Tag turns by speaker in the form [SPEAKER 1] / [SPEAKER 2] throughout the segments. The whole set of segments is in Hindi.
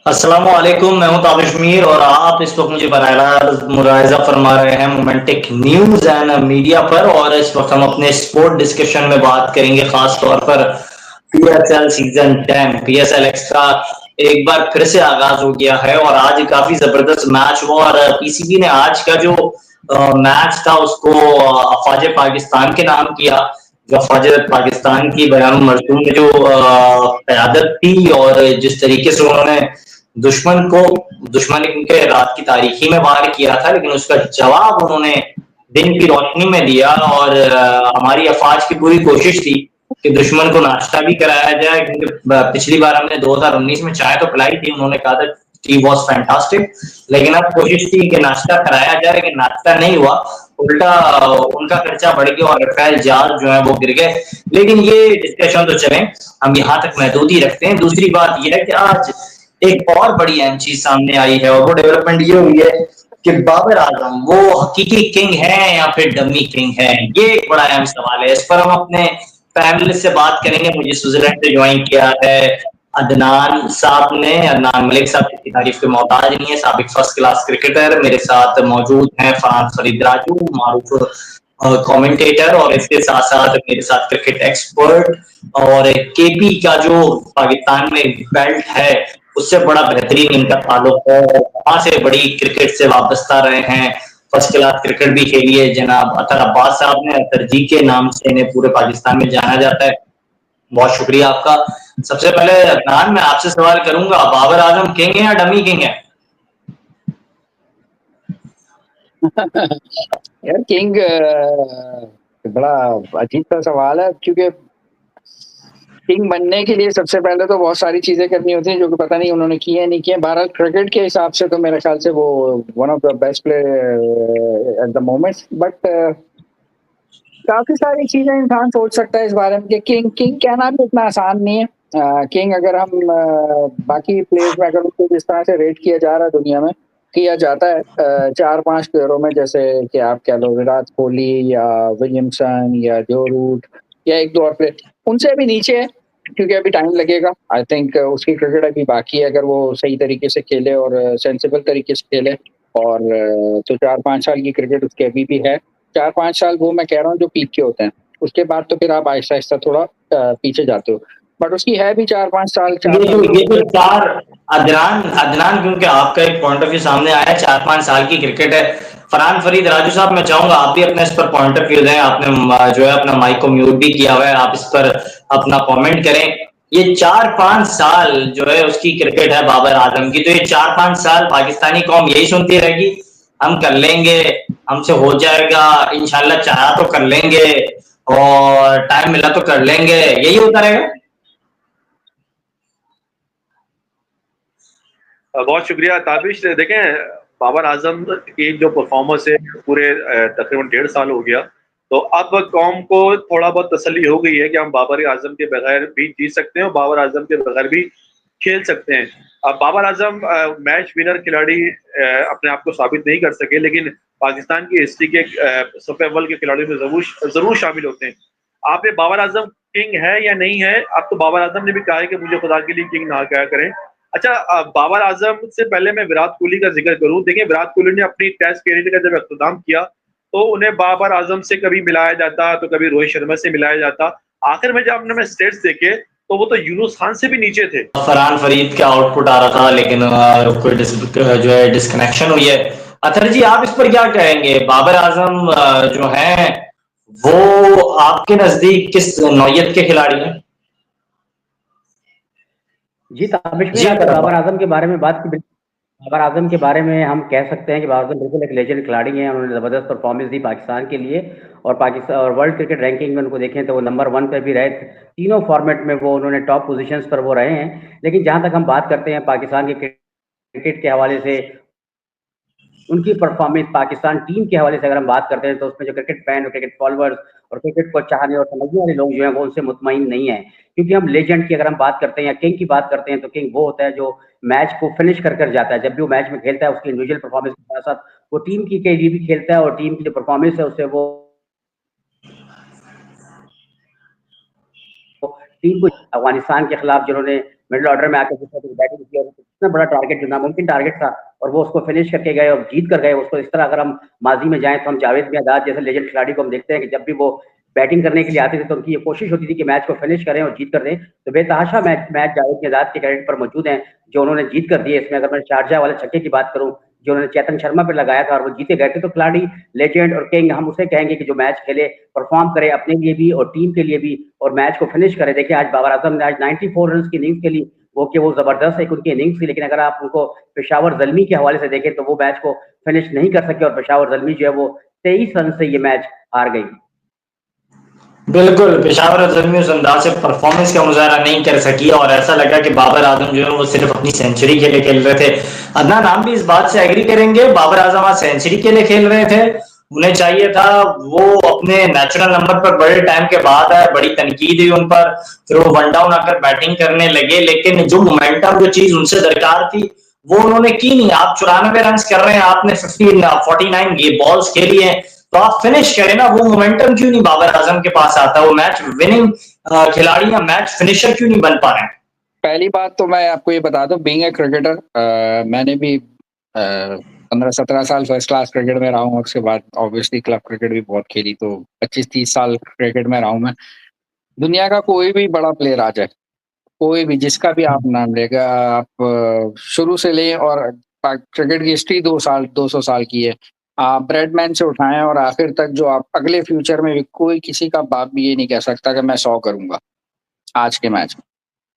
[SPEAKER 1] अस्सलाम वालेकुम, मैं हूं ताबिश मीर और आप इस वक्त मुझे मुलाहिजा फरमा रहे हैं मोमेंटिक न्यूज एंड मीडिया पर। और इस वक्त हम अपने स्पोर्ट डिस्कशन में बात करेंगे खास तौर पर पीएसएल सीजन 10 पीएसएल एक्स्ट्रा एक बार फिर से आगाज हो गया है और आज काफी जबरदस्त मैच हुआ। और पीसीबी ने आज का जो मैच था उसको अफवाज पाकिस्तान के नाम किया। जो अफवाज पाकिस्तान की बयान मरसूम में जो क़यादत थी और जिस तरीके से उन्होंने दुश्मन के रात की तारीखी में वार किया था, लेकिन उसका जवाब उन्होंने दिन की रोशनी में दिया। और हमारी अफवाज की पूरी कोशिश थी कि दुश्मन को नाश्ता भी कराया जाए, क्योंकि पिछली बार हमने 2019 में चाय तो पिलाई थी, उन्होंने कहा था टी वॉज फैंटास्टिक, लेकिन अब कोशिश थी कि नाश्ता कराया जाए, लेकिन नाश्ता नहीं हुआ। उल्टा उनका खर्चा बढ़ गया और रफेल जहाज जो है वो गिर गए। लेकिन ये डिस्कशन तो चले, हम यहाँ तक महदूद ही रखते हैं। दूसरी बात यह है कि आज एक और बड़ी अहम चीज सामने आई है और वो डेवलपमेंट ये हुई है कि बाबर आजम वो हकीकी किंग है या फिर डमी किंग है। ये एक बड़ा अहम सवाल है, इस पर हम अपने पैनलिस्ट से बात करेंगे। मुझे स्विट्जरलैंड से ज्वाइन किया है अदनान साहब ने। अदनान मलिक साहब की तारीफ के मोहताज नहीं है, साबिक फर्स्ट क्लास क्रिकेटर। मेरे साथ मौजूद हैं फरहान फरीद राजू, मारूफ कमेंटेटर, और इसके साथ साथ मेरे साथ क्रिकेट एक्सपर्ट और केपी का जो पाकिस्तान में बेल्ट है उससे बड़ा बेहतरीन इनका ताल्लुक है, वहां से बड़ी क्रिकेट से वाबस्ता रहे हैं, फर्स्ट क्लास क्रिकेट भी खेली है। जनाब अतर अब्बास साहब ने, अतर जी के नाम से इन्हें पूरे पाकिस्तान में जाना जाता है। बहुत शुक्रिया आपका। सबसे पहले अदनान, मैं आपसे सवाल करूंगा, बाबर आजम किंग है या डमी किंग है?
[SPEAKER 2] यार किंग बड़ा अजीब सा सवाल है, क्योंकि किंग बनने के लिए सबसे पहले तो बहुत सारी चीजें करनी होती हैं जो कि पता नहीं उन्होंने की है नहीं की है। भारत क्रिकेट के हिसाब से तो मेरे ख्याल से वो one of the best player at the moment, but काफी सारी चीजें इंसान सोच सकता है इस बारे में कि किंग किंग कहना भी इतना आसान नहीं है। किंग अगर हम बाकी प्लेयर्स में अगर उनको जिस तरह से रेट किया जा रहा है दुनिया में, किया जाता है 4-5 प्लेयरों में, जैसे कि आप कह लो विराट कोहली या विलियमसन या जो रूट या एक दो और प्लेयर, उनसे भी नीचे है, क्योंकि अभी टाइम लगेगा। आई थिंक उसकी क्रिकेट अभी बाकी है, अगर वो सही तरीके से खेले और सेंसिबल तरीके से खेले और तो 4-5 साल की क्रिकेट उसकी अभी भी है। 4-5 साल वो मैं कह रहा हूँ जो पीक के होते हैं, उसके बाद तो फिर आप आहिस्ता आहिस्ता थोड़ा पीछे जाते हो, बट उसकी है भी 4-5 साल।
[SPEAKER 1] ये जो चार अदनान अदनान क्योंकि आपका एक पॉइंट ऑफ व्यू सामने आया, 4-5 साल की क्रिकेट है। फरहान फरीद राजू साहब, मैं चाहूंगा आप भी अपने इस पर पॉइंट ऑफ व्यू दें। आपने जो है अपना माइक को म्यूट भी किया हुआ है, आप इस पर अपना कमेंट करें। ये 4-5 साल जो है उसकी क्रिकेट है बाबर आजम की, तो ये 4-5 साल पाकिस्तानी कौम यही सुनती रहेगी, हम कर लेंगे, हमसे हो जाएगा, इंशाल्लाह चाहा तो कर लेंगे और टाइम मिला तो कर लेंगे, यही होता रहेगा?
[SPEAKER 3] बहुत शुक्रिया ताबिश। देखें, बाबर आजम की जो परफॉर्मेंस है पूरे तकरीबन 1.5 साल हो गया, तो अब कौम को थोड़ा बहुत तसल्ली हो गई है कि हम बाबर आजम के बगैर भी जीत सकते हैं और बाबर आजम के बगैर भी खेल सकते हैं। अब बाबर आजम मैच विनर खिलाड़ी अपने आप को साबित नहीं कर सके, लेकिन पाकिस्तान की हिस्ट्री के सफ़े अव्वल के खिलाड़ियों में जरूर शामिल होते हैं। आप ये बाबर आजम किंग है या नहीं है? अब तो बाबर आजम ने भी कहा है कि मुझे खुदा के लिए किंग ना कहा करें। अच्छा, बाबर आजम से पहले मैं विराट कोहली का जिक्र करूं। देखिए, विराट कोहली ने अपनी टेस्ट कैरियर का जब इख्तिताम किया तो उन्हें बाबर आजम से कभी मिलाया जाता तो कभी रोहित शर्मा से मिलाया जाता। आखिर में जब हमने स्टेट्स देखे तो वो तो यूनुस खान से भी नीचे थे।
[SPEAKER 1] फरहान फरीद का आउटपुट आ रहा था, लेकिन जो है डिस्कनेक्शन हुई है। अतर जी, आप इस पर क्या कहेंगे? बाबर आजम जो है वो आपके नजदीक किस नौयत के खिलाड़ी हैं?
[SPEAKER 4] जी ताबिश भाई, आपने बाबर आजम के बारे में बात की। बाबर आजम के बारे में हम कह सकते हैं कि बाबर आजम बिल्कुल एक लेजेंड खिलाड़ी हैं। उन्होंने ज़बरदस्त परफॉर्मेंस दी पाकिस्तान के लिए और पाकिस्तान और वर्ल्ड क्रिकेट रैंकिंग में उनको देखें तो वो नंबर 1 पर भी रहे। तीनों फॉर्मेट में वो उन्होंने टॉप पोजीशंस पर वो रहे हैं। लेकिन जहाँ तक हम बात करते हैं पाकिस्तान के क्रिकेट के हवाले से, उनकी परफॉर्मेंस पाकिस्तान टीम के हवाले से अगर हम बात करते हैं तो उसमें जो क्रिकेट फैन और क्रिकेट फॉलोअर्स और क्रिकेट को चाहने और समझने वाले लोग जो हैं वो उनसे मुतमईन नहीं है। क्योंकि हम लेजेंड की अगर हम बात करते हैं या किंग की बात करते हैं तो किंग वो होता है जो मैच को फिनिश कर जाता है। जब भी वो मैच में खेलता है उसकी इंडिविजुअल परफॉर्मेंस के साथ साथ वो टीम के लिए भी खेलता है और टीम की जो परफॉर्मेंस है उससे वो टीम को अफगानिस्तान के खिलाफ जिन्होंने मिडिल ऑर्डर में आके बैटिंग की और इतना बड़ा टारगेट, जो नामुमकिन टारगेट था, और वो उसको फिनिश करके गए और जीत कर गए उसको। इस तरह अगर हम माजी में जाएं तो हम जावेद मियांदाद जैसे लेजेंड खिलाड़ी को हम देखते हैं कि जब भी वो बैटिंग करने के लिए आते थे तो उनकी ये कोशिश होती थी कि मैच को फिनिश करें और जीत कर दें। तो बेतहाशा मैच जावेद मियांदाद के क्रेडिट पर मौजूद हैं जो उन्होंने जीत कर दिए। इसमें अगर मैं शारजाह वाले छक्के की बात करूं जो उन्होंने चेतन शर्मा पे लगाया था और वो जीते गए थे, तो खिलाड़ी लेजेंड और किंग हम उसे कहेंगे कि जो मैच खेले, परफॉर्म करे अपने लिए भी और टीम के लिए भी, और मैच को फिनिश करे। देखिए आज बाबर आजम ने आज 94 रन की इनिंग्स खेली, वो जबरदस्त एक उनकी इनिंग्स थी, लेकिन अगर आप उनको पेशावर जल्मी के हवाले से देखें तो वो मैच को फिनिश नहीं कर सके और पेशावर जल्मी जो है वो 23 रन से ये मैच हार गई।
[SPEAKER 1] बिल्कुल, पेशावर ज़ल्मी उस अंदाज से परफॉर्मेंस का मुजाहरा नहीं कर सकी और ऐसा लगा कि बाबर आजम जो है वो सिर्फ अपनी सेंचुरी के लिए खेल रहे थे। अदनान, आप भी इस बात से एग्री करेंगे, बाबर आजम आज सेंचुरी के लिए खेल रहे थे, उन्हें चाहिए था वो अपने नेचुरल नंबर पर बड़े टाइम के बाद आए, बड़ी तनकीद हुई उन पर, फिर वो वन डाउन आकर बैटिंग करने लगे, लेकिन जो मोमेंटम, जो चीज उनसे दरकार थी वो उन्होंने की नहीं। आप 94 रन कर रहे हैं, आपने 49 बॉल्स खेली हैं, तो आप फिनिश करें ना। वो मोमेंटम क्यों नहीं बाबर आजम के पास आता? वो मैच विनिंग खिलाड़ी या मैच फिनिशर क्यों नहीं बन पा रहे हैं?
[SPEAKER 2] पहली बात तो मैं आपको ये बता दूं, बीइंग ए क्रिकेटर, मैंने भी 15-17 साल फर्स्ट क्लास क्रिकेट में रहा हूँ। उसके बाद ऑब्वियसली क्लब क्रिकेट भी बहुत खेली, तो 25-30 साल क्रिकेट में रहा हूँ मैं। दुनिया का कोई भी बड़ा प्लेयर आ जाए, कोई भी, जिसका भी आप नाम लेगा, आप शुरू से लें, और क्रिकेट की हिस्ट्री 200 साल की है, आप ब्रेडमैन से उठाएं और आखिर तक जो आप अगले फ्यूचर में भी, कोई किसी का बाप भी ये नहीं कह सकता कि मैं 100 करूंगा आज के मैच में।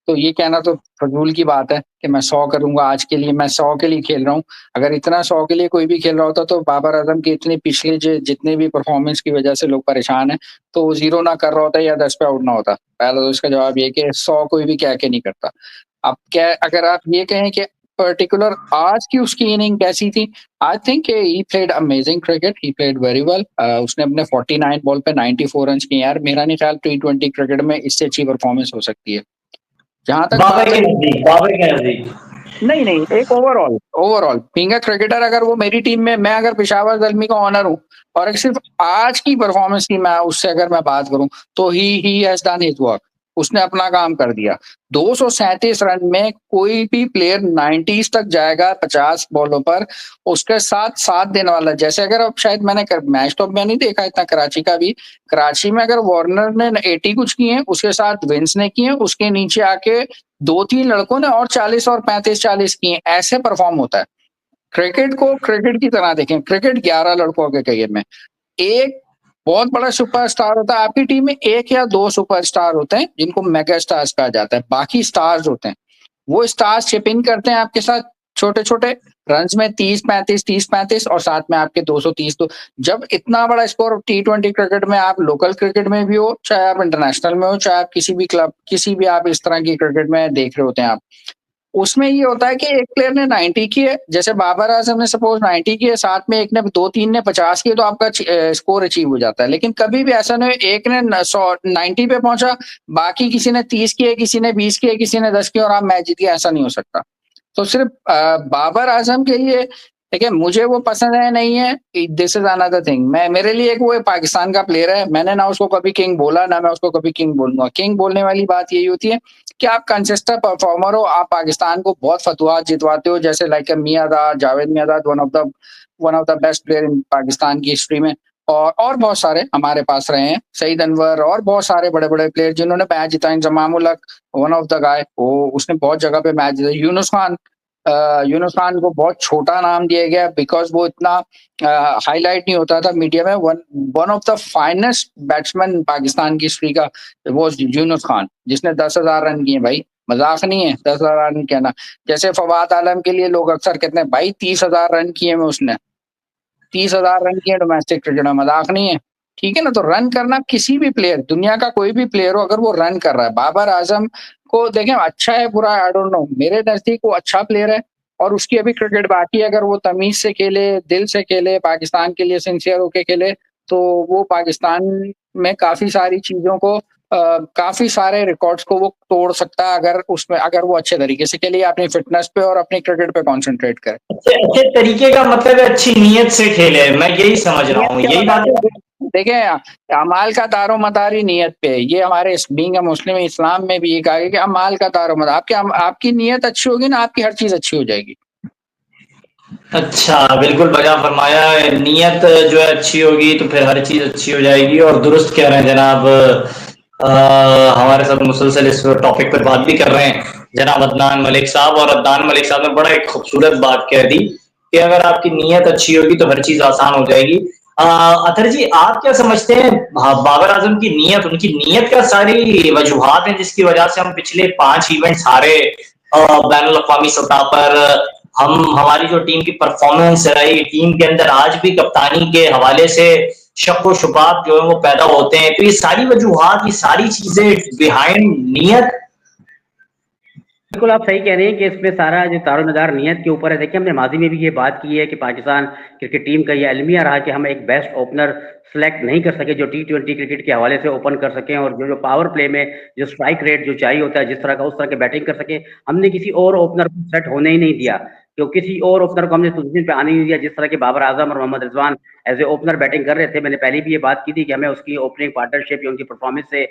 [SPEAKER 2] तो ये कहना तो फजूल की बात है कि मैं 100 करूंगा आज के लिए, मैं 100 के लिए खेल रहा हूँ। अगर इतना 100 के लिए कोई भी खेल रहा होता तो बाबर आजम के इतने पिछले जितने भी परफॉर्मेंस की वजह से लोग परेशान हैं, तो वो 0 ना कर रहा होता या 10 पे आउट ना होता। पहला तो इसका जवाब ये कि 100 कोई भी कह के नहीं करता। अब क्या, अगर आप ये कहें कि पर्टिकुलर आज की उसकी इनिंग कैसी थी, I think he played amazing cricket, he played very well. उसने अपने 49 बॉल पे 94 रन किए। यार मेरा नहीं ख्याल T20 क्रिकेट में इससे अच्छी परफॉर्मेंस हो सकती है। जहां तक
[SPEAKER 1] बाबर के नजदीक
[SPEAKER 2] नहीं, एक ओवरऑल बीइंग अ क्रिकेटर, अगर वो मेरी टीम में, मैं अगर पेशावर ज़ल्मी का ऑनर हूँ और सिर्फ आज की परफॉर्मेंस की मैं उससे अगर मैं बात करूं, तो he has done his work, उसने अपना काम कर दिया। 237 रन में कोई भी प्लेयर 90s तक जाएगा 50 बॉलों पर, उसके साथ देने वाला। जैसे अगर अब शायद मैंने मैच तो मैं नहीं देखा इतना कराची का भी, कराची में अगर वार्नर ने 80 कुछ किए, उसके साथ विंस ने किए, उसके नीचे आके 2-3 लड़कों ने और 40 और 35-40 किए। ऐसे परफॉर्म होता है। क्रिकेट को क्रिकेट की तरह देखें, क्रिकेट 11 लड़कों के गेम में एक बहुत बड़ा सुपरस्टार होता है। आपकी टीम में 1 या 2 सुपरस्टार होते हैं जिनको मेगा स्टार्स कहा जाता है, बाकी स्टार्स होते हैं। वो स्टार्स चिप इन करते हैं आपके साथ छोटे छोटे रन्स में 30-35 और साथ में आपके 230। तो जब इतना बड़ा स्कोर T20 क्रिकेट में, आप लोकल क्रिकेट में भी हो, चाहे आप इंटरनेशनल में हो, चाहे आप किसी भी क्लब, किसी भी आप इस तरह की क्रिकेट में देख रहे होते हैं आप, उसमें ये होता है कि एक प्लेयर ने 90 की है, जैसे बाबर आजम ने सपोज 90 की है, साथ में एक ने 2-3 ने 50 की, तो आपका स्कोर अचीव हो जाता है। लेकिन कभी भी ऐसा नहीं एक ने 90 पे पहुंचा, बाकी किसी ने 30 किए, किसी ने 20 किए, किसी ने 10 किए और आप मैच जीत गए, ऐसा नहीं हो सकता। तो सिर्फ बाबर आजम के लिए देखिए, मुझे वो पसंद है नहीं है, दिस इज अनदर थिंग। मेरे लिए एक वो पाकिस्तान का प्लेयर है, मैंने ना उसको कभी किंग बोला, ना मैं उसको कभी किंग बोलूंगा। किंग बोलने वाली बात यही होती है कि आप कंसिस्टेंट परफॉर्मर हो, आप पाकिस्तान को बहुत फतवात जितवाते हो, जैसे like Miandad, Javed Miandad, one of the best player in Pakistan की हिस्ट्री में, और बहुत सारे हमारे पास रहे हैं, सईद अनवर और बहुत सारे बड़े बड़े प्लेयर जिन्होंने match जिताए। जमाम ul Haq, one of the guy, वो उसने बहुत जगह पे मैच जिताए। यूनुस खान को बहुत छोटा नाम दिया गया बिकॉज वो इतना हाईलाइट नहीं होता था मीडिया में। One of the finest batsman Pakistan की हिस्ट्री का वो यूनुस खान, जिसने 10,000 रन किए। भाई मजाक नहीं है 10,000 रन कहना। जैसे फवाद आलम के लिए लोग अक्सर कहते हैं भाई 30,000 रन किए में, उसने 30,000 रन किए डोमेस्टिक क्रिकेट में, मजाक नहीं है, ठीक है ना। तो रन करना, किसी भी प्लेयर, दुनिया का कोई भी प्लेयर हो, अगर वो रन कर रहा है, बाबर आजम को देखें अच्छा है बुरा है आई डोंट नो, मेरे नजदीक वो अच्छा प्लेयर है और उसकी अभी क्रिकेट बाकी है। अगर वो तमीज से खेले, दिल से खेले, पाकिस्तान के लिए सिंसियर होके खेले, तो वो पाकिस्तान में काफी सारी चीजों को, काफी सारे रिकॉर्ड्स को वो तोड़ सकता है, अगर वो अच्छे तरीके से खेले, अपनी फिटनेस पे और अपनी क्रिकेट पे कॉन्सेंट्रेट करे।
[SPEAKER 1] अच्छे तरीके का मतलब अच्छी नीयत से खेले, मैं यही समझ रहा हूँ, यही बात है।
[SPEAKER 2] देखें, अमाल का दारो मदार ही नीयत पे है। ये हमारे बीइंग अ मुस्लिम इस्लाम में भी ये कहा गया कि अमाल का दारो मदार, आपकी नीयत अच्छी होगी ना, आपकी हर चीज अच्छी हो जाएगी।
[SPEAKER 1] अच्छा, बिल्कुल बढ़िया फरमाया। नीयत जो है अच्छी होगी तो फिर हर चीज़ अच्छी हो जाएगी, और दुरुस्त कह रहे हैं जनाब। हमारे साथ मुसलसल इस टॉपिक पर बात भी कर रहे हैं जनाब अदनान मलिक साहब, और अदनान मलिक साहब ने बड़ा एक खूबसूरत बात कह दी कि अगर आपकी नीयत अच्छी होगी तो हर चीज़ आसान हो जाएगी। अतर जी, आप क्या समझते हैं बाबर आजम की नीयत, उनकी नीयत क्या सारी वजूहात हैं जिसकी वजह से हम पिछले 5 इवेंट्स हारे बैनुल अक़वामी सतह पर? हमारी जो टीम की परफॉर्मेंस रही, टीम के अंदर आज भी कप्तानी के हवाले से शक व शुबात जो है वो पैदा होते हैं, तो ये सारी वजूहात, ये सारी चीजें बिहाइंड नीयत।
[SPEAKER 4] बिल्कुल आप सही कह रहे हैं कि इसमें सारा जो दारोमदार नीयत के ऊपर है। देखिए, हमने माजी में भी ये बात की है कि पाकिस्तान क्रिकेट टीम का ये अलमिया रहा कि हम एक बेस्ट ओपनर सेलेक्ट नहीं कर सके जो T20 क्रिकेट के हवाले से ओपन कर सकें, और जो पावर प्ले में जो स्ट्राइक रेट जो चाहिए होता है जिस तरह का, उस तरह के बैटिंग कर सके। हमने किसी और ओपनर को सेट होने ही नहीं दिया, तो किसी और ओपनर को हमने पोजीशन पे आने नहीं दिया। जिस तरह के बाबर आजम और Mohammad Rizwan as a opener batting कर रहे थे, मैंने पहले भी ये बात की थी कि हमें उसकी ओपनिंग पार्टनरशिप या उनकी परफॉर्मेंस से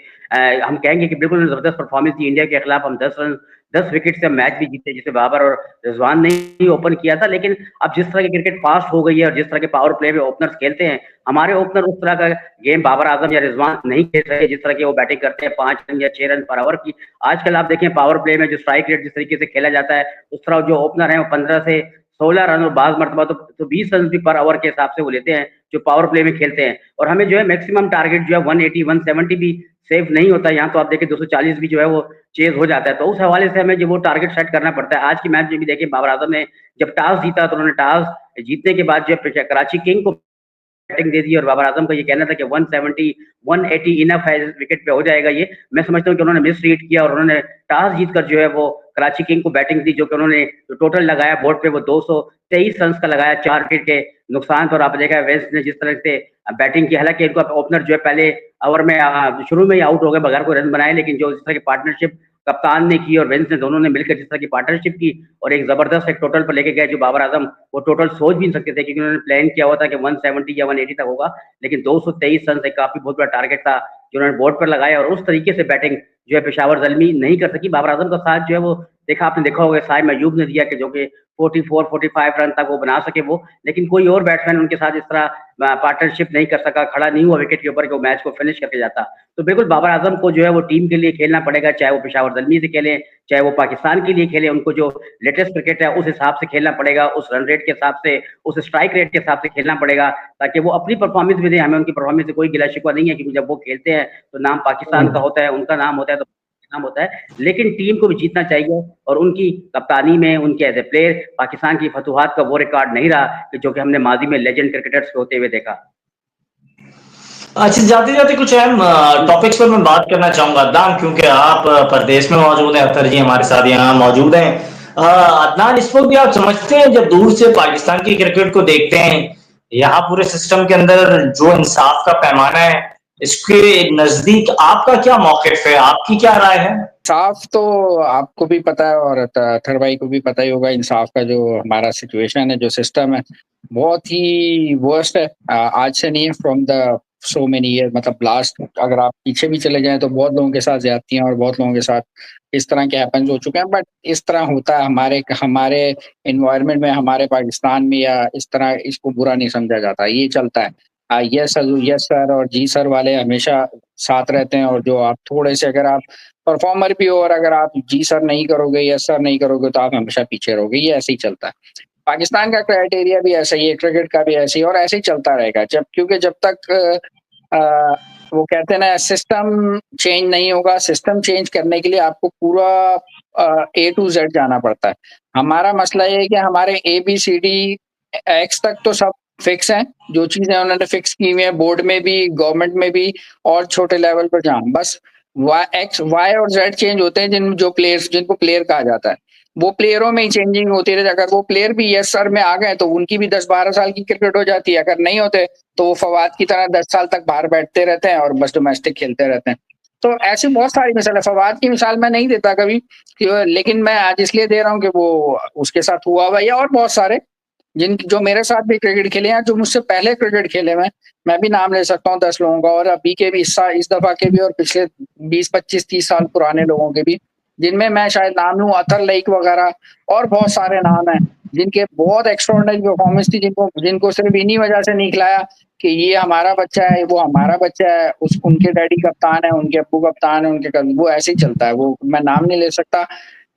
[SPEAKER 4] हम कहेंगे कि बिल्कुल जबरदस्त परफॉर्मेंस थी। इंडिया के खिलाफ हम 10 विकेट से मैच भी जीते, जिसे बाबर और रिजवान ने ही ओपन किया था। लेकिन अब जिस तरह की क्रिकेट फास्ट हो गई है और जिस तरह के पावर प्ले में ओपनर्स खेलते हैं, हमारे ओपनर उस तरह का गेम बाबर आजम या रिजवान नहीं खेल रहे जिस तरह के वो बैटिंग करते हैं 5 रन या 6 रन पर ओवर की। आजकल आप देखें पावर प्ले में जो स्ट्राइक रेट जिस तरीके से खेला जाता है, उस तरह जो ओपनर है वो 15 से 16 रन और बाज मरतबा तो 20 रन भी पर ओवर के हिसाब से वो लेते हैं जो पावर प्ले में खेलते हैं। और हमें जो है मैक्सिमम टारगेट जो है 180 170 भी सेफ नहीं होता। यहाँ तो आप देखें 240 भी जो है वो चेज हो जाता है, तो उस हवाले से हमें जो वो टारगेट सेट करना पड़ता है। आज की मैच में भी देखिए, बाबर आजम ने जब टॉस जीता तो उन्होंने टॉस जीतने के बाद जो कराची किंग को बैटिंग दे दी, और बाबर आजम का ये कहना था कि 170 180 इनफ है, विकेट पे हो जाएगा ये। मैं समझता हूँ कि उन्होंने मिस रीड किया और उन्होंने टॉस जीतकर जो है वो कराची किंग को बैटिंग दी, जो कि उन्होंने टोटल लगाया बोर्ड पे वो 223 रन का लगाया 4 विकेट के नुकसान पर। आप देखा वेस्ट ने जिस तरह से बैटिंग की, हालांकि इनका ओपनर जो है पहले ओवर में शुरू में ही आउट हो गए बगैर कोई रन बनाए, लेकिन जो इस तरह की पार्टनरशिप कप्तान ने की और वेंस ने, दोनों ने मिलकर जिस तरह की पार्टनरशिप की और एक जबरदस्त एक टोटल पर लेके गए, जो बाबर आजम वो टोटल सोच भी नहीं सकते थे, क्योंकि उन्होंने प्लान किया हुआ था कि 170 या 180 तक होगा, लेकिन 223 रन एक काफी बहुत बड़ा टारगेट था जो उन्होंने बोर्ड पर लगाया। और उस तरीके से बैटिंग जो है पेशावर ज़ल्मी नहीं कर सकी। बाबर आजम का साथ जो है वो आपने देखा होगा साइम अयूब ने दिया कि जो कि 44-45 रन तक वो बना सके वो, लेकिन कोई और बैट्समैन उनके साथ इस तरह पार्टनरशिप नहीं कर सका, खड़ा नहीं हुआ विकेट के ऊपर कि वो मैच को फिनिश करके जाता। तो बिल्कुल बाबर आजम को जो है वो टीम के लिए खेलना पड़ेगा, चाहे वो पेशावर ज़ल्मी से खेलें चाहे वो पाकिस्तान के लिए खेले। उनको जो लेटेस्ट क्रिकेट है उस हिसाब से खेलना पड़ेगा, उस रन रेट के हिसाब से, उस स्ट्राइक रेट के हिसाब से खेलना पड़ेगा, ताकि वो अपनी परफॉर्मेंस भी दें। हमें उनकी परफॉर्मेंस से कोई गिला शिकवा नहीं है, क्योंकि जब वो खेलते हैं तो नाम पाकिस्तान का होता है, उनका नाम होता है तो नाम होता है, लेकिन टीम को भी जीतना चाहिए। और उनकी कप्तानी में उनके एज ए प्लेयर पाकिस्तान की फतुहात का वो रिकॉर्ड नहीं रहा कि जो कि हमने माजी में लेजेंड क्रिकेटर्स होते हुए देखा।
[SPEAKER 1] अच्छा, जाते जाते कुछ अहम टॉपिक्स पर मैं बात करना चाहूंगा अदनान, क्योंकि आप प्रदेश में मौजूद हैं, अख्तर जी हमारे साथ यहाँ मौजूद हैं। अदनान, इस वक्त भी आप समझते हैं जब दूर से पाकिस्तान की क्रिकेट को देखते हैं, यहाँ पूरे सिस्टम के अंदर जो इंसाफ का पैमाना है, इसके नजदीक आपका क्या मौक़िफ़ है, आपकी क्या राय है?
[SPEAKER 2] साफ तो आपको भी पता है और अथर भाई को भी पता ही होगा, इंसाफ का जो हमारा सिचुएशन है, जो सिस्टम है, बहुत ही वर्स्ट है। आज से नहीं है, from the so many year, मतलब लास्ट अगर आप पीछे भी चले जाएं तो बहुत लोगों के साथ ज्यादतियां और बहुत लोगों के साथ इस तरह के हैपन्स हो चुके हैं। बट इस तरह होता है हमारे एनवायरनमेंट में, हमारे पाकिस्तान में, या इस तरह इसको बुरा नहीं समझा जाता, ये चलता है। यस सर और जी सर वाले हमेशा साथ रहते हैं, और जो आप थोड़े से अगर आप परफॉर्मर भी हो और अगर आप जी सर नहीं करोगे, यस सर नहीं करोगे, तो आप हमेशा पीछे रहोगे। ये ऐसे ही चलता है। पाकिस्तान का क्राइटेरिया भी ऐसा ही है, क्रिकेट का भी ऐसे ही, और ऐसे ही चलता रहेगा क्योंकि जब तक वो कहते हैं ना, सिस्टम चेंज नहीं होगा। सिस्टम चेंज करने के लिए आपको पूरा A to Z जाना पड़ता है। हमारा मसला ये है कि हमारे ABCD X तक तो सब फिक्स हैं, जो चीजें उन्होंने फिक्स की हुई है, बोर्ड में भी, गवर्नमेंट में भी, और छोटे लेवल पर जहाँ बस X Y और Z चेंज होते हैं, जिनको प्लेयर कहा जाता है, वो प्लेयरों में ही चेंजिंग होती रहे। अगर वो प्लेयर भी यस सर में आ गए तो उनकी भी 10-12 साल की क्रिकेट हो जाती है, अगर नहीं होते तो वो फवाद की तरह 10 साल तक बाहर बैठते रहते हैं और बस डोमेस्टिक खेलते रहते हैं। तो ऐसी बहुत सारी मिसाल है। फवाद की मिसाल मैं नहीं देता कभी, लेकिन मैं आज इसलिए दे रहा हूँ कि वो उसके साथ हुआ हुआ है, और बहुत सारे जो मेरे साथ भी क्रिकेट खेले हैं, जो मुझसे पहले क्रिकेट खेले मैं भी नाम ले सकता हूँ 10 लोगों का, और अभी के भी इस दफा के भी, और पिछले 20, 25, 30 साल पुराने लोगों के भी, जिनमें मैं शायद नाम लूं अतर लईक वगैरह, और बहुत सारे नाम हैं जिनके बहुत एक्स्ट्राऑर्डिनरी परफॉर्मेंस थी, जिनको सिर्फ इन्हीं वजह से नहीं खिलाया कि ये हमारा बच्चा है, वो हमारा बच्चा है, उनके डैडी कप्तान है, उनके अब्बू कप्तान है, वो ऐसे ही चलता है। वो मैं नाम नहीं ले सकता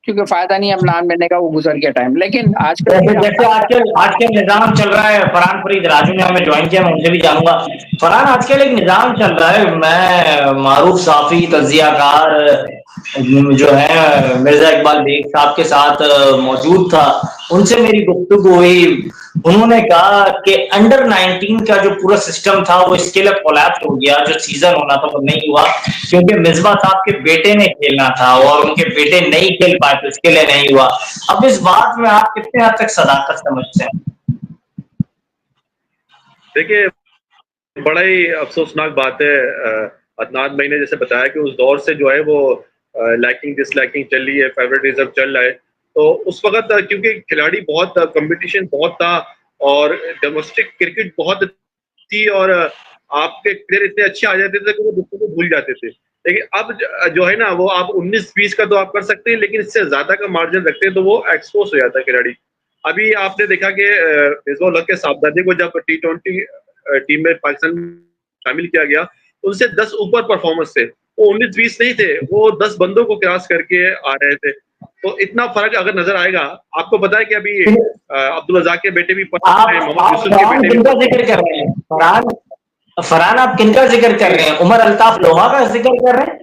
[SPEAKER 2] क्योंकि फायदा नहीं अब नाम लेने का, वो गुजर गया टाइम। लेकिन आजकल
[SPEAKER 1] जैसे आजकल निजाम चल रहा है, फरहान फरीद राजू ने हमें ज्वाइन किया, मैं उनसे भी जानूंगा। फरहान, आजकल एक निजाम चल रहा है, मैं मारूफ साफी तजियाकार जो है मिर्जा इकबाल बेग साहब के साथ मौजूद था, उनसे मेरी गुफ्तगू हुई। उन्होंने कहा कि अंडर 19 का जो पूरा सिस्टम था वो इसके लिए कोलैप्स हो गया, जो सीजन होना था वो नहीं हुआ क्योंकि मिसबा साहब के बेटे ने खेलना था और उनके बेटे नहीं खेल पाए तो इसके लिए नहीं हुआ। अब इस बात में आप कितने हद तक सदाकत समझते हैं?
[SPEAKER 3] देखिए, बड़ा ही अफसोसनाक बात है। अदनान भाई ने जैसे बताया कि उस दौर से जो है वो लाइकिंग डिसलाइकिंग चल रही है, फेवरेटिज्म चल रहा है। तो उस वक्त क्योंकि खिलाड़ी बहुत, कंपटीशन बहुत था और डोमेस्टिक क्रिकेट बहुत थी और आपके प्लेयर इतने अच्छे आ जाते थे कि वो दूसरों को भूल जाते थे। लेकिन अब जो है ना, वो आप 19-20 का तो आप कर सकते हैं, लेकिन इससे ज्यादा का मार्जिन रखते हैं तो वो एक्सपोज हो जाता है खिलाड़ी। अभी आपने देखा कि मिसबाह के साहबजादे को जब T20 टीम में पाकिस्तान शामिल किया गया, उनसे 10 ऊपर परफॉर्मेंस थे, वो 19-20 नहीं थे, वो 10 बंदों को क्रॉस करके आ रहे थे। तो इतना फर्क अगर नजर आएगा। आपको पता है कि अभी अब्दुल रज़ाक के बेटे भी मोहम्मद यूसुफ के बेटे भी
[SPEAKER 1] जिक्र कर रहे हैं। फरहान, आप किनका जिक्र कर रहे हैं? उमर अल्ताफ लोहा का जिक्र कर रहे हैं?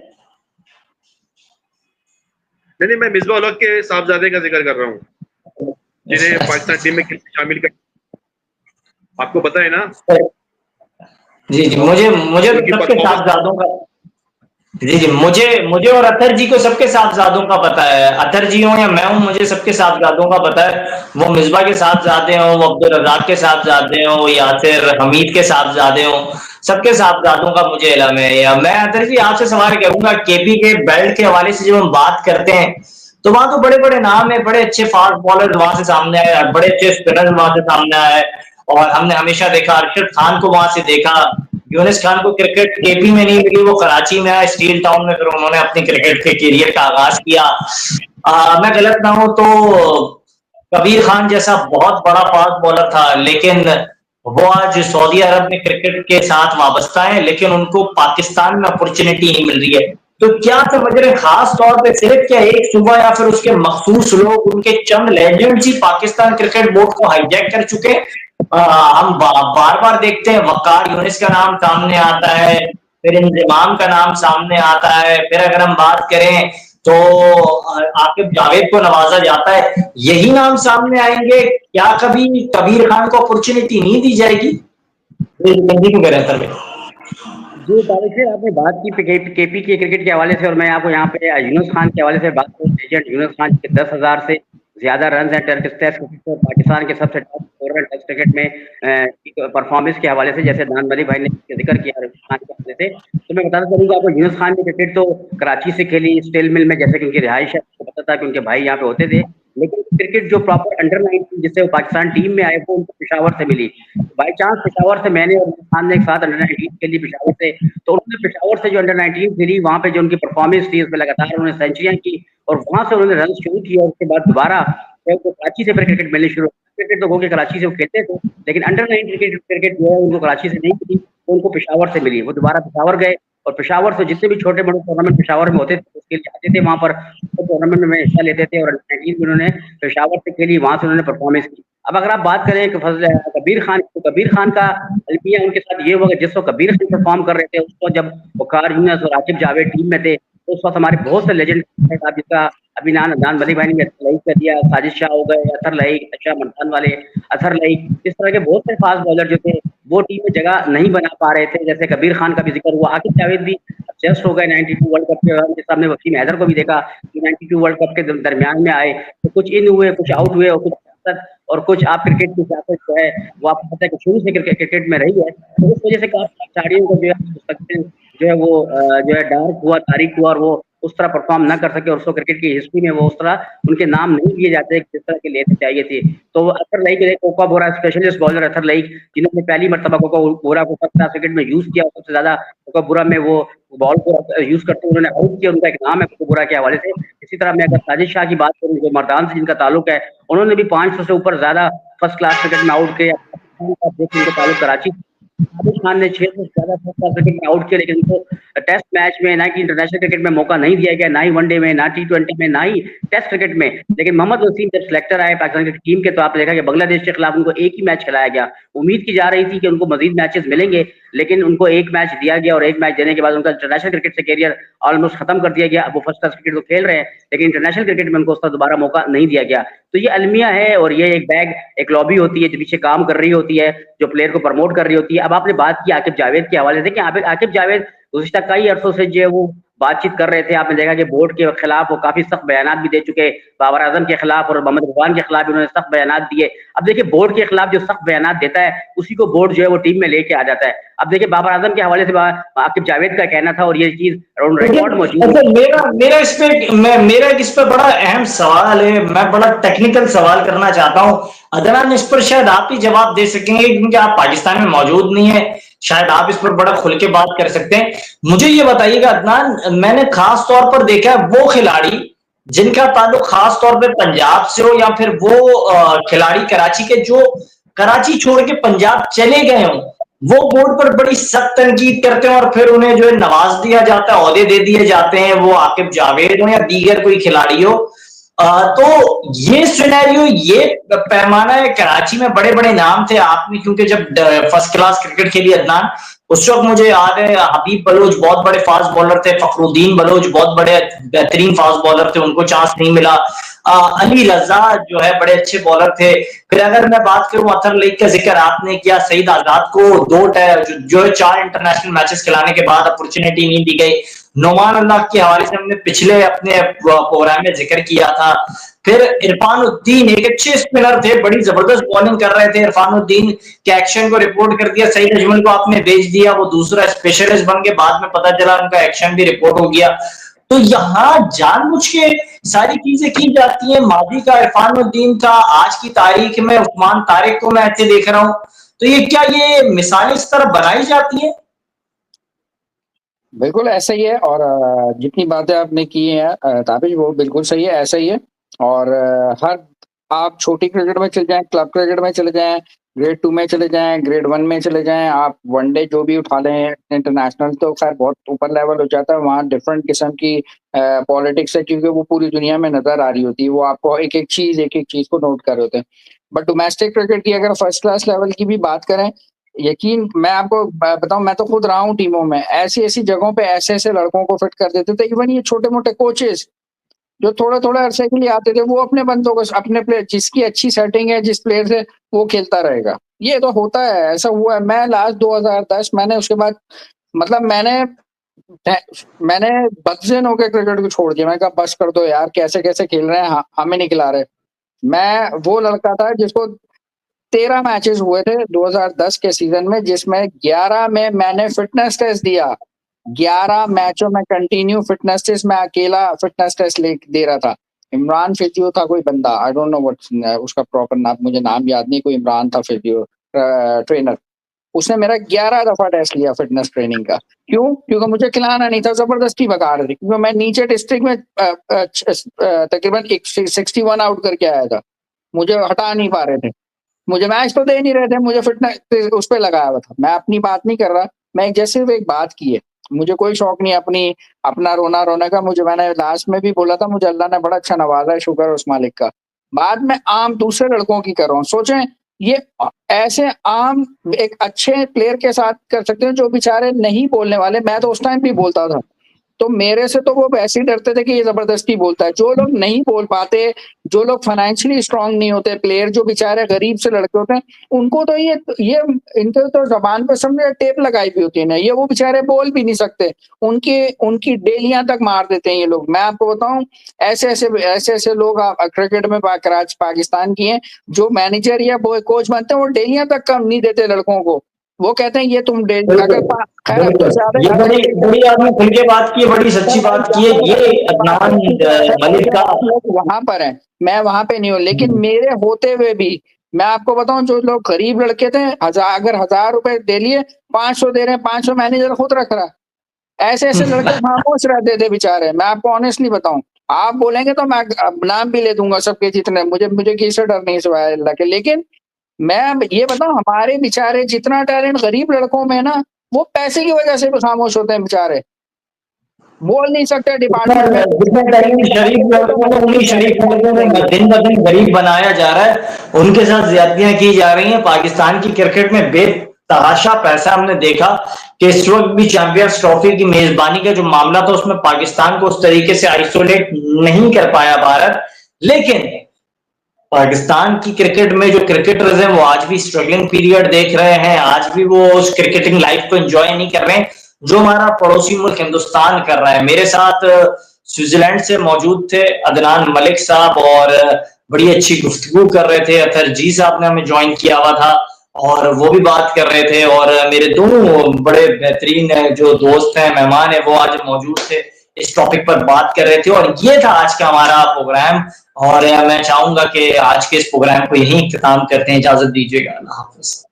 [SPEAKER 3] नहीं, मैं मिसबाह उल हक के साहबजादे का जिक्र कर रहा हूँ, जिन्हें पाकिस्तान टीम में शामिल कर, आपको पता है ना?
[SPEAKER 1] जी, मुझे सबके साहबजादों का, जी, मुझे और अतर जी को सबके साहबजादों का पता है। अतर जी हो या मैं हूं, मुझे सबके साहबजादों का पता है। वो मिसबा के साहबजादे हो, वो अब्दुल रज़ाक के साहबजादे हो, यासिर हमीद के साहबजादे हो, सबके साहबजादों का मुझे इल्म है। या मैं अतर जी आपसे सवाल करूंगा, केपी के बेल्ट के हवाले से जब हम बात करते हैं तो वहां तो बड़े बड़े नाम है, बड़े अच्छे फास्ट बॉलर वहां से सामने आए, बड़े अच्छे स्पिनर वहां से सामने आए, और हमने हमेशा देखा अरशद खान को वहां से देखा। यूनिस खान को क्रिकेट केपी में नहीं मिली, वो कराची में आया, स्टील टाउन में, फिर उन्होंने अपने क्रिकेट के करियर का आगाज किया। मैं गलत ना हूं तो कबीर खान जैसा बहुत बड़ा फास्ट बॉलर था, लेकिन वो आज सऊदी अरब में क्रिकेट के साथ वाबस्ता है, लेकिन उनको पाकिस्तान में अपॉर्चुनिटी नहीं मिल रही है। तो क्या समझ रहे हैं, खास तौर पे सिर्फ क्या एक सूबा या फिर उसके मखसूस लोग, उनके चंद लेजेंड्स ही पाकिस्तान क्रिकेट बोर्ड को हाईजैक कर चुके हैं? हम बार बार देखते हैं वकार यूनिस का नाम सामने आता है, फिर इंजमाम का नाम सामने आता है, फिर अगर हम बात करें तो आकिब जावेद को नवाजा जाता है। यही नाम सामने आएंगे, क्या कभी कबीर खान को अपॉर्चुनिटी नहीं दी जाएगी?
[SPEAKER 4] जो तारिक आपने बात की केपी के क्रिकेट के हवाले से, और मैं आपको यहाँ पे यूनुस खान के हवाले से बात करूँ। लेजेंड यूनुस खान के 10,000 से ज्यादा रन हैं टेस्ट क्रिकेट में, पाकिस्तान के सबसे टॉप स्कोरर टेस्ट क्रिकेट में परफॉर्मेंस के हवाले से, जैसे दान मलिक भाई ने जिक्र किया यूनुस खान के हवाले से। तो मैं बताना चाहूंगा आपको, यूनुस खान ने क्रिकेट तो कराची से खेली, स्टील मिल में, जैसे कि उनकी रिहाइश है, आपको पता था कि उनके भाई यहाँ पे होते थे। लेकिन क्रिकेट जो प्रॉपर अंडर 19 जिससे वो पाकिस्तान टीम में आए, वो उनको पेशावर से मिली। बाई चांस पेशावर से मैंने और खान ने एक साथ अंडर 19 खेली पेशावर से, तो उन्होंने पेशावर से जो अंडर 19 खेली, वहां पे जो उनकी परफॉर्मेंस थी, उसमें लगातार उन्होंने सेंचुरियां की और वहां से उन्होंने रन शुरू किया। और उसके बाद दोबारा कराची से फिर क्रिकेट मिलनी शुरू। क्रिकेट तो होगी कराची से वो खेलते थे, लेकिन अंडर 19 क्रिकेट जो है उनको कराची से नहीं मिली, उनको पेशावर से मिली। वो दोबारा पेशावर गए और पेशावर से जितने भी छोटे बड़े टूर्नामेंट पेशावर में होते थे, उसके लिए आते थे, वहां पर टूर्नामेंट में हिस्सा लेते थे। और अंडर 19 में उन्होंने पेशावर से खेली, वहां से उन्होंने परफॉर्मेंस की। अब अगर आप बात करें कि कबीर खान, तो कबीर खान का अलमिया उनके साथ ये हुआ कि जिस वक्त कबीर खान परफॉर्म कर रहे थे, उस वक्त जब वकार यूनुस और आकिब जावेद टीम में थे, तो उस वक्त हमारे बहुत से लेजेंड, जिसका अभी दान मलिक भाई ने लईक कर दिया, साजिद शाह हो गए, अतर लईक, अच्छा मल्तान वाले अतर लईक, इस तरह के बहुत से फास्ट बॉलर जो थे वो टीम में जगह नहीं बना पा रहे थे। जैसे कबीर खान का भी जिक्र हुआ, आकिब जावेद भी जस्ट हो गए 92 वर्ल्ड कप के दौरान, जिस हमने वसीम हैदर को भी देखा कि 92 वर्ल्ड कप के दरमियान में आए, तो कुछ इन हुए, कुछ आउट हुए, और कुछ आप क्रिकेट की सियासत जो है वो आपको पता है कि शुरू से क्रिकेट में रही है। तो उस वजह से काफी खिलाड़ियों को जो है वो जो है डार्क हुआ, तारीख हुआ, और वो उस तरह परफॉर्म ना कर सके और उसको क्रिकेट की हिस्ट्री में वो उस तरह उनके नाम नहीं लिए जाते जिस तरह के लेने चाहिए थे। तो अतर लाइक कोका बोरा स्पेशलिस्ट बॉलर अतर लाइक, जिन्होंने पहली मरतबा कोका बोरा को फर्स्ट क्लास क्रिकेट में यूज किया, सबसे ज्यादा कोका बोरा में वो बॉल को यूज करते उन्होंने आउट किया, उनका एक नाम है कोका बोरा के हवाले से। इसी तरह मैं अगर साजिद शाह की बात करूँ जो मर्दान से जिनका ताल्लुक है, उन्होंने भी 500 से ऊपर ज्यादा फर्स्ट क्लास क्रिकेट में आउट किया। उनका ताल्लुक कराची, साजिद खान ने 6 से ज्यादा फर्स्ट क्लास क्रिकेट में आउट किया, लेकिन उनको टेस्ट मैच में ना कि इंटरनेशनल क्रिकेट में मौका नहीं दिया गया, ना ही वनडे में, ना T20 में, ना ही टेस्ट क्रिकेट में। लेकिन मोहम्मद वसीम जब सिलेक्टर आए पाकिस्तान क्रिकेट टीम के, तो आपने देखा कि बांग्लादेश के खिलाफ उनको एक ही मैच खिलाया गया। उम्मीद की जा रही थी कि उनको मजीद मैचेस मिलेंगे, लेकिन उनको एक मैच दिया गया और एक मैच देने के बाद उनका इंटरनेशनल क्रिकेट से कैरियर ऑलमोस्ट खत्म कर दिया गया। अब वो फर्स्ट क्लास क्रिकेट तो खेल रहे हैं, लेकिन इंटरनेशनल क्रिकेट में उनको उसका दोबारा मौका नहीं दिया गया। तो ये अलमिया है और ये एक लॉबी होती है जो पीछे काम कर रही होती है, जो प्लेयर को प्रमोट कर रही होती है। अब आपने बात की आकिब जावेद के हवाले से कि आकिब जावेद गुज़िश्ता कई अरसों से जो है वो बातचीत कर रहे थे। आपने देखा कि बोर्ड के खिलाफ वो काफी सख्त बयान भी दे चुके, बाबर आजम के खिलाफ और मोहम्मद रिजवान के खिलाफ भी उन्होंने सख्त बयान दिए। अब देखिए बोर्ड के खिलाफ जो सख्त बयान देता है उसी को बोर्ड जो है वो टीम में लेके आ जाता है। अब देखिए बाबर आजम के हवाले से आकिब जावेद का कहना था और ये चीज रिकॉर्ड मौजूद है।
[SPEAKER 1] मेरा इस पे बड़ा अहम सवाल है, मैं बड़ा टेक्निकल सवाल करना चाहता हूँ अदनान, इस पर शायद आप ही जवाब दे सकेंगे क्योंकि आप पाकिस्तान में मौजूद नहीं है, शायद आप इस पर बड़ा खुल के बात कर सकते हैं। मुझे ये बताइएगा अदनान, मैंने खास तौर पर देखा है वो खिलाड़ी जिनका ताल्लुक खास तौर पे पंजाब से हो या फिर वो खिलाड़ी कराची के जो कराची छोड़ के पंजाब चले गए हों, वो बोर्ड पर बड़ी सख्त तनकीद करते हैं और फिर उन्हें जो है नवाज दिया जाता है, ओहदे दे दिए जाते हैं, वो आकिब जावेद हो या दीगर कोई खिलाड़ी हो। तो ये सिनेरियो, ये पैमाना है, कराची में बड़े बड़े नाम थे। आपने क्योंकि जब फर्स्ट क्लास क्रिकेट खेली अदनान, उस वक्त मुझे याद है हबीब बलोच बहुत बड़े फास्ट बॉलर थे, फखरुद्दीन बलोच बहुत बड़े बेहतरीन फास्ट बॉलर थे, उनको चांस नहीं मिला। अली रजा जो है बड़े अच्छे बॉलर थे। फिर अगर मैं बात करूं अतर लीग का जिक्र आपने किया, सईद आजाद को जो 4 इंटरनेशनल मैचेस खिलाने के बाद अपॉर्चुनिटी नहीं दी गई। नोमान अल्लाह के हवाले से हमने पिछले अपने प्रोग्राम में जिक्र किया था। फिर इरफान उद्दीन एक अच्छे स्पिनर थे, बड़ी जबरदस्त बॉलिंग कर रहे थे। इरफान उद्दीन के एक्शन को रिपोर्ट कर दिया, सईद अजमल को आपने भेज दिया, वो दूसरा स्पेशलिस्ट बन के बाद में पता चला उनका एक्शन भी रिपोर्ट हो गया। तो यहाँ जानबूझ के सारी चीजें की जाती हैं। मादी का इरफान उद्दीन था, आज की तारीख में उस्मान तारिक को मैं ऐसे देख रहा हूं। तो ये क्या ये मिसालें इस तरह बनाई जाती हैं?
[SPEAKER 2] बिल्कुल ऐसा ही है, और जितनी बातें आपने की हैं ताबिश वो बिल्कुल सही है, ऐसा ही है। और हर आप छोटी क्रिकेट में चले जाएं, क्लब क्रिकेट में चले जाएं, ग्रेड 2 में चले जाएं, ग्रेड 1 में चले जाएं, आप वनडे जो भी उठा लें, इंटरनेशनल तो खैर बहुत ऊपर लेवल हो जाता है, वहाँ डिफरेंट किस्म की पॉलिटिक्स है क्योंकि वो पूरी दुनिया में नजर आ रही होती है, वो आपको एक एक चीज को नोट कर रहे होते हैं। बट डोमेस्टिक क्रिकेट की अगर फर्स्ट क्लास लेवल की भी बात करें, यकीन मैं आपको बताऊं, मैं तो खुद रहा हूँ टीमों में, ऐसी ऐसी जगहों पे ऐसे ऐसे लड़कों को फिट कर देते थे। इवन ये छोटे मोटे कोचेस जो थोड़ा थोड़ा अरसे के लिए आते थे, वो अपने बंदों को, अपने प्लेयर जिसकी अच्छी सेटिंग है, जिस प्लेयर से वो खेलता रहेगा, ये तो होता है, ऐसा हुआ है। मैं लास्ट 2010 मैंने उसके बाद मतलब मैंने बदजन होकर क्रिकेट को छोड़ दिया। मैं कहा बस कर दो यार, कैसे कैसे खेल रहे हैं, हमें नहीं खिला रहे। मैं वो लड़का था जिसको 13 मैचेस हुए थे 2010 के सीजन में, जिसमें 11 में मैंने फिटनेस टेस्ट दिया। 11 मैचों में कंटिन्यू फिटनेस टेस्ट, मैं अकेला फिटनेस टेस्ट दे रहा था। इमरान फिजियो था कोई बंदा, आई डोंट नो व्हाट उसका प्रॉपर नाम, मुझे नाम याद नहीं, कोई इमरान था फिजियो ट्रेनर। उसने मेरा 11 दफा टेस्ट लिया फिटनेस ट्रेनिंग का। क्यों? क्योंकि मुझे खिलाना नहीं था, जबरदस्ती भगा रहे थे, क्योंकि मैं नीचे डिस्ट्रिक्ट में तकरीबन 61 आउट करके आया था, मुझे हटा नहीं पा रहे थे, मुझे मैच तो दे नहीं रहे थे, मुझे फिटनेस उस पर लगाया हुआ था। मैं अपनी बात नहीं कर रहा, मैं जैसे एक बात की है, मुझे कोई शौक नहीं अपना रोने का। मैंने लास्ट में भी बोला था, मुझे अल्लाह ने बड़ा अच्छा नवाजा है, शुक्र उस मालिक का। बात मैं आम दूसरे लड़कों की कर रहा हूँ। सोचें ये ऐसे आम एक अच्छे प्लेयर के साथ कर सकते हैं जो बेचारे नहीं बोलने वाले। मैं तो उस टाइम भी बोलता था, तो मेरे से तो वो वैसे ही डरते थे कि ये जबरदस्ती बोलता है। जो लोग नहीं बोल पाते, जो लोग फाइनेंशियली स्ट्रांग नहीं होते, प्लेयर जो बेचारे गरीब से लड़के होते हैं, उनको तो ये इनके तो जबान पे समझे टेप लगाई भी होती है ना, ये वो बेचारे बोल भी नहीं सकते, उनकी डेलियां तक मार देते हैं ये लोग। मैं आपको बताऊं, ऐसे लोग क्रिकेट में कराची पाकिस्तान की हैं, जो मैनेजर या कोच बनते हैं, वो डेलियां तक कम नहीं देते लड़कों को। वो कहते हैं ये तुम अगर खैर
[SPEAKER 1] ये बड़ी आपने खुल के बात की, बड़ी सच्ची बात की है। ये अदनान मलिक का
[SPEAKER 2] वहां पर है, मैं वहां पे नहीं हूँ, लेकिन मेरे होते हुए भी मैं आपको बताऊं, जो लोग गरीब लड़के थे, अगर 1000 रुपए दे लिए, 500 दे रहे हैं, 500 मैनेजर खुद रख रहा। ऐसे ऐसे लड़के खामोश रहते थे बेचारे, मैं आपको ऑनेस्टली बताऊं। आप बोलेंगे तो मैं नाम भी ले दूंगा सबके, जितने मुझे किससे डर नहीं सिवाय अल्लाह के। लेकिन मैं ये बताऊं, हमारे बेचारे जितना टैलेंट गरीब लड़कों में ना, वो पैसे की वजह से भी खामोश होते हैं बेचारे, बोल नहीं सकते डिपार्टमेंट में।
[SPEAKER 1] जितने टैलेंट शरीफ लड़कों को, उन्हीं शरीफ लड़कों को दिन ब दिन गरीब बनाया जा रहा है, उनके साथ ज्यादतियां की जा रही हैं। पाकिस्तान की क्रिकेट में बेतहाशा पैसा हमने देखा कि इस वक्त भी चैंपियंस ट्रॉफी की मेजबानी का जो मामला था, उसमें पाकिस्तान को उस तरीके से आइसोलेट नहीं कर पाया भारत। लेकिन पाकिस्तान की क्रिकेट में जो क्रिकेटर्स हैं वो आज भी स्ट्रगलिंग पीरियड देख रहे हैं, आज भी वो उस क्रिकेटिंग लाइफ को एंजॉय नहीं कर रहे हैं जो हमारा पड़ोसी मुल्क हिंदुस्तान कर रहा है। मेरे साथ स्विट्जरलैंड से मौजूद थे अदनान मलिक साहब और बड़ी अच्छी गुफ्तगू कर रहे थे। अतर जी साहब ने हमें ज्वाइन किया हुआ था और वो भी बात कर रहे थे, और मेरे दोनों बड़े बेहतरीन जो दोस्त हैं, मेहमान हैं, वो आज मौजूद थे, इस टॉपिक पर बात कर रहे थे। और ये था आज का हमारा प्रोग्राम, और मैं चाहूंगा कि आज के इस प्रोग्राम को यहीं इख्तिताम करते हैं। इजाजत दीजिएगा, अल्लाह हाफिज।